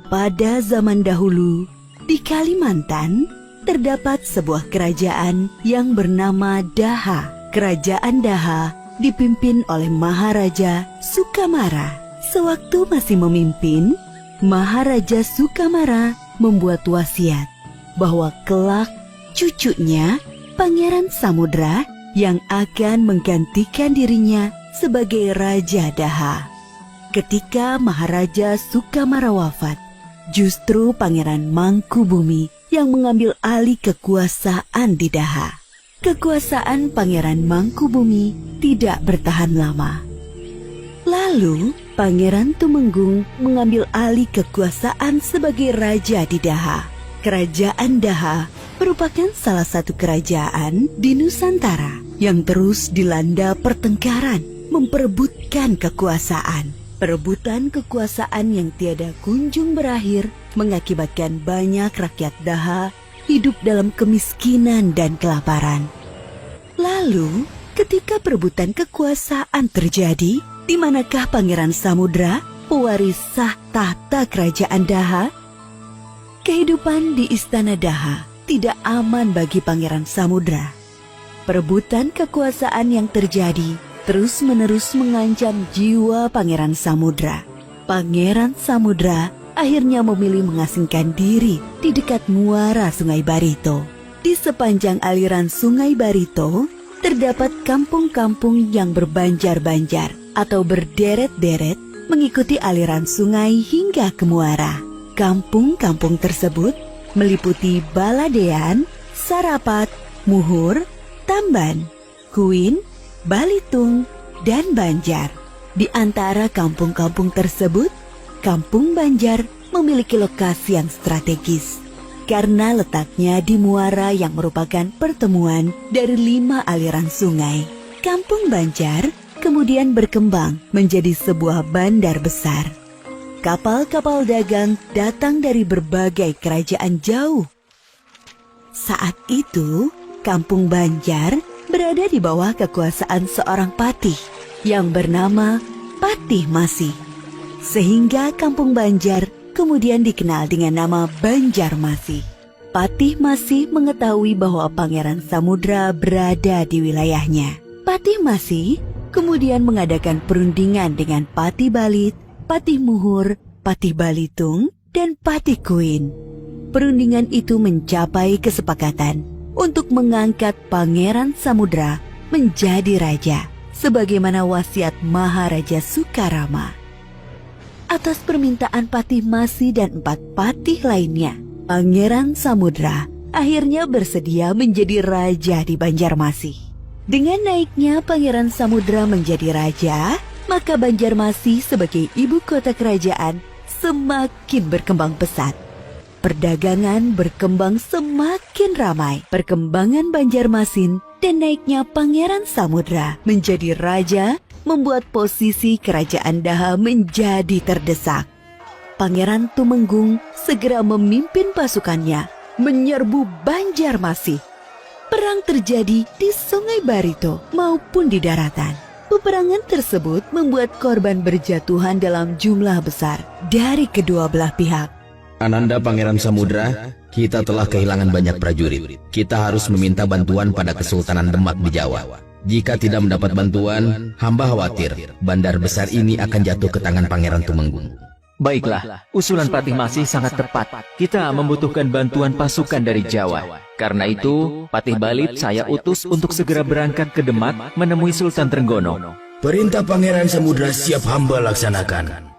Pada zaman dahulu, di Kalimantan, terdapat sebuah kerajaan yang bernama Daha. Kerajaan Daha dipimpin oleh Maharaja Sukamara. Sewaktu masih memimpin, Maharaja Sukamara membuat wasiat bahwa kelak cucunya, Pangeran Samudra, yang akan menggantikan dirinya sebagai Raja Daha. Ketika Maharaja Sukamara wafat, justru Pangeran Mangkubumi yang mengambil alih kekuasaan di Daha. Kekuasaan Pangeran Mangkubumi tidak bertahan lama. Lalu, Pangeran Tumenggung mengambil alih kekuasaan sebagai raja di Daha. Kerajaan Daha merupakan salah satu kerajaan di Nusantara yang terus dilanda pertengkaran, memperebutkan kekuasaan. Perebutan kekuasaan yang tiada kunjung berakhir mengakibatkan banyak rakyat Daha hidup dalam kemiskinan dan kelaparan. Lalu, ketika perebutan kekuasaan terjadi, di manakah Pangeran Samudra, pewaris sah tahta kerajaan Daha? Kehidupan di istana Daha tidak aman bagi Pangeran Samudra. Perebutan kekuasaan yang terjadi terus-menerus mengancam jiwa Pangeran Samudra. Pangeran Samudra akhirnya memilih mengasingkan diri di dekat muara Sungai Barito. Di sepanjang aliran Sungai Barito, terdapat kampung-kampung yang berbanjar-banjar atau berderet-deret mengikuti aliran sungai hingga ke muara. Kampung-kampung tersebut meliputi Baladean, Sarapat, Muhur, Tamban, Kuin, Balitung, dan Banjar. Di antara kampung-kampung tersebut, Kampung Banjar memiliki lokasi yang strategis karena letaknya di muara yang merupakan pertemuan dari 5 aliran sungai. Kampung Banjar kemudian berkembang menjadi sebuah bandar besar. Kapal-kapal dagang datang dari berbagai kerajaan jauh. Saat itu, Kampung Banjar berada di bawah kekuasaan seorang patih yang bernama Patih Masih. Sehingga Kampung Banjar kemudian dikenal dengan nama Banjarmasih. Patih Masih mengetahui bahwa Pangeran Samudra berada di wilayahnya. Patih Masih kemudian mengadakan perundingan dengan Patih Balit, Patih Muhur, Patih Balitung, dan Patih Kuin. Perundingan itu mencapai kesepakatan untuk mengangkat Pangeran Samudra menjadi raja, sebagaimana wasiat Maharaja Sukarama. Atas permintaan Patih Masih dan 4 patih lainnya, Pangeran Samudra akhirnya bersedia menjadi raja di Banjarmasih. Dengan naiknya Pangeran Samudra menjadi raja, maka Banjarmasih sebagai ibu kota kerajaan semakin berkembang pesat. Perdagangan berkembang semakin ramai. Perkembangan Banjarmasin dan naiknya Pangeran Samudra menjadi raja membuat posisi kerajaan Daha menjadi terdesak. Pangeran Tumenggung segera memimpin pasukannya menyerbu Banjarmasih. Perang terjadi di Sungai Barito maupun di daratan. Peperangan tersebut membuat korban berjatuhan dalam jumlah besar dari kedua belah pihak. Ananda Pangeran Samudra, kita telah kehilangan banyak prajurit. Kita harus meminta bantuan pada Kesultanan Demak di Jawa. Jika tidak mendapat bantuan, hamba khawatir bandar besar ini akan jatuh ke tangan Pangeran Tumenggung. Baiklah, usulan Patih Masih sangat tepat. Kita membutuhkan bantuan pasukan dari Jawa. Karena itu, Patih Balit saya utus untuk segera berangkat ke Demak menemui Sultan Trenggono. Perintah Pangeran Samudra siap hamba laksanakan.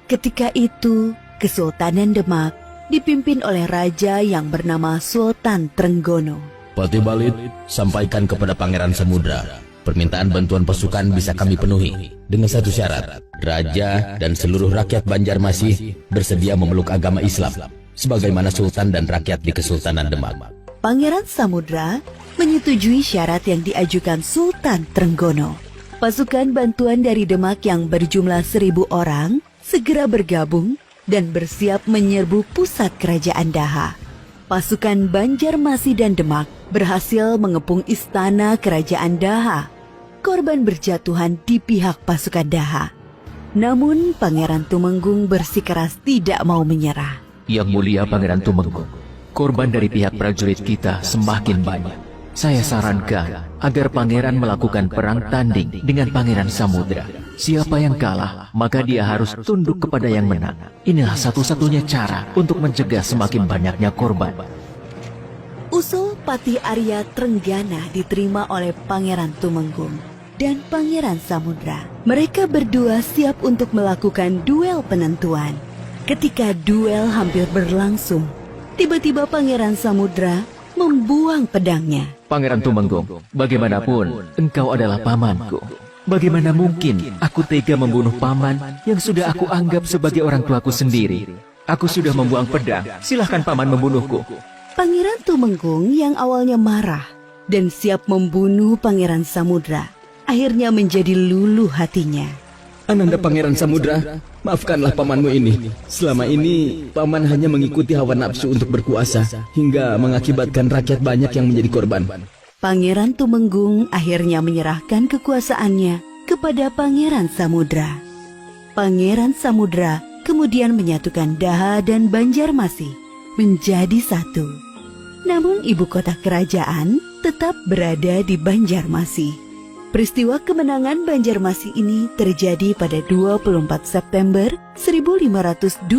Ketika itu, Kesultanan Demak dipimpin oleh raja yang bernama Sultan Trenggono. Patih Balit, sampaikan kepada Pangeran Samudra, permintaan bantuan pasukan bisa kami penuhi dengan satu syarat. Raja dan seluruh rakyat Banjarmasih bersedia memeluk agama Islam, sebagaimana Sultan dan rakyat di Kesultanan Demak. Pangeran Samudra menyetujui syarat yang diajukan Sultan Trenggono. Pasukan bantuan dari Demak yang berjumlah 1.000 orang segera bergabung dan bersiap menyerbu pusat kerajaan Daha. Pasukan Banjarmasih dan Demak berhasil mengepung istana kerajaan Daha. Korban berjatuhan di pihak pasukan Daha. Namun Pangeran Tumenggung bersikeras tidak mau menyerah. Yang mulia Pangeran Tumenggung, korban dari pihak prajurit kita semakin banyak. Saya sarankan agar pangeran melakukan perang tanding dengan Pangeran Samudra. Siapa yang kalah, maka dia harus tunduk kepada yang menang. Inilah satu-satunya cara untuk mencegah semakin banyaknya korban. Usul Patih Arya Trenggana diterima oleh Pangeran Tumenggung dan Pangeran Samudra. Mereka berdua siap untuk melakukan duel penentuan. Ketika duel hampir berlangsung, tiba-tiba Pangeran Samudra membuang pedangnya. Pangeran Tumenggung, bagaimanapun engkau adalah pamanku. Bagaimana mungkin aku tega membunuh paman yang sudah aku anggap sebagai orang tuaku sendiri? Aku sudah membuang pedang, silahkan paman membunuhku. Pangeran Tumenggung yang awalnya marah dan siap membunuh Pangeran Samudra, akhirnya menjadi luluh hatinya. Ananda Pangeran Samudra, maafkanlah pamanmu ini. Selama ini, paman hanya mengikuti hawa nafsu untuk berkuasa, hingga mengakibatkan rakyat banyak yang menjadi korban. Pangeran Tumenggung akhirnya menyerahkan kekuasaannya kepada Pangeran Samudra. Pangeran Samudra kemudian menyatukan Daha dan Banjarmasin menjadi satu. Namun ibu kota kerajaan tetap berada di Banjarmasin. Peristiwa kemenangan Banjarmasin ini terjadi pada 24 September 1526.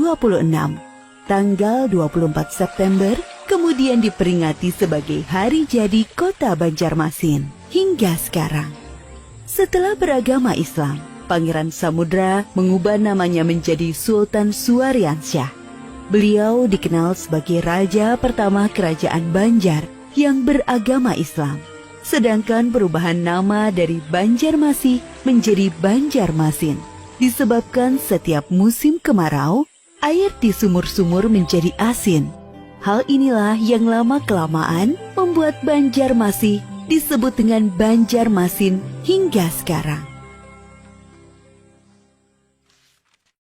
Tanggal 24 September kemudian diperingati sebagai hari jadi kota Banjarmasin hingga sekarang. Setelah beragama Islam, Pangeran Samudra mengubah namanya menjadi Sultan Suwaryansyah. Beliau dikenal sebagai raja pertama kerajaan Banjar yang beragama Islam. Sedangkan perubahan nama dari Banjarmasin menjadi Banjarmasin disebabkan setiap musim kemarau, air di sumur-sumur menjadi asin. Hal inilah yang lama-kelamaan membuat Banjarmasin disebut dengan Banjarmasin hingga sekarang.